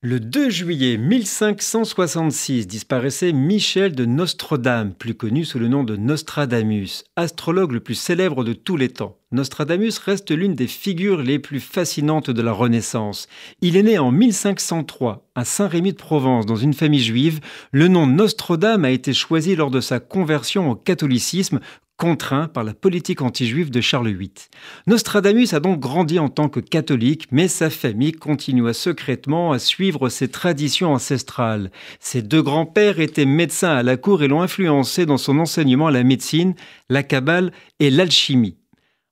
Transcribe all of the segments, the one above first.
Le 2 juillet 1566 disparaissait Michel de Nostredame, plus connu sous le nom de Nostradamus, astrologue le plus célèbre de tous les temps. Nostradamus reste l'une des figures les plus fascinantes de la Renaissance. Il est né en 1503 à Saint-Rémy de Provence dans une famille juive. Le nom Nostredame a été choisi lors de sa conversion au catholicisme, contraint par la politique anti-juive de Charles VIII. Nostradamus a donc grandi en tant que catholique, mais sa famille continua secrètement à suivre ses traditions ancestrales. Ses deux grands-pères étaient médecins à la cour et l'ont influencé dans son enseignement à la médecine, la kabbale et l'alchimie.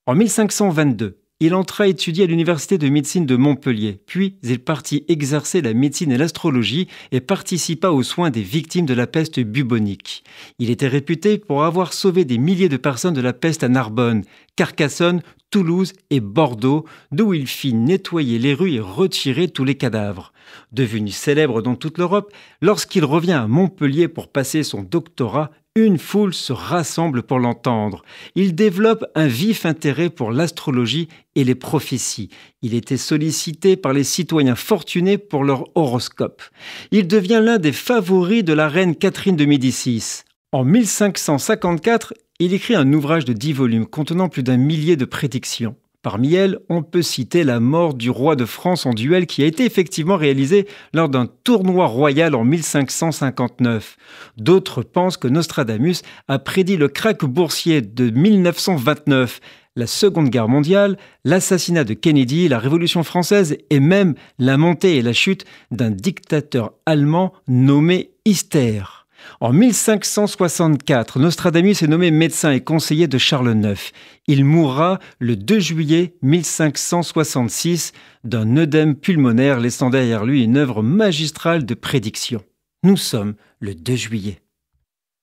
En 1522, il entra étudier à l'université de médecine de Montpellier, puis il partit exercer la médecine et l'astrologie et participa aux soins des victimes de la peste bubonique. Il était réputé pour avoir sauvé des milliers de personnes de la peste à Narbonne, Carcassonne, Toulouse et Bordeaux, d'où il fit nettoyer les rues et retirer tous les cadavres. Devenu célèbre dans toute l'Europe, lorsqu'il revient à Montpellier pour passer son doctorat, une foule se rassemble pour l'entendre. Il développe un vif intérêt pour l'astrologie et les prophéties. Il était sollicité par les citoyens fortunés pour leur horoscope. Il devient l'un des favoris de la reine Catherine de Médicis. En 1554, il écrit un ouvrage de 10 volumes contenant plus d'1 millier de prédictions. Parmi elles, on peut citer la mort du roi de France en duel qui a été effectivement réalisé lors d'un tournoi royal en 1559. D'autres pensent que Nostradamus a prédit le krach boursier de 1929, la Seconde Guerre mondiale, l'assassinat de Kennedy, la Révolution française et même la montée et la chute d'un dictateur allemand nommé Hitler. En 1564, Nostradamus est nommé médecin et conseiller de Charles IX. Il mourra le 2 juillet 1566 d'un œdème pulmonaire, laissant derrière lui une œuvre magistrale de prédiction. Nous sommes le 2 juillet.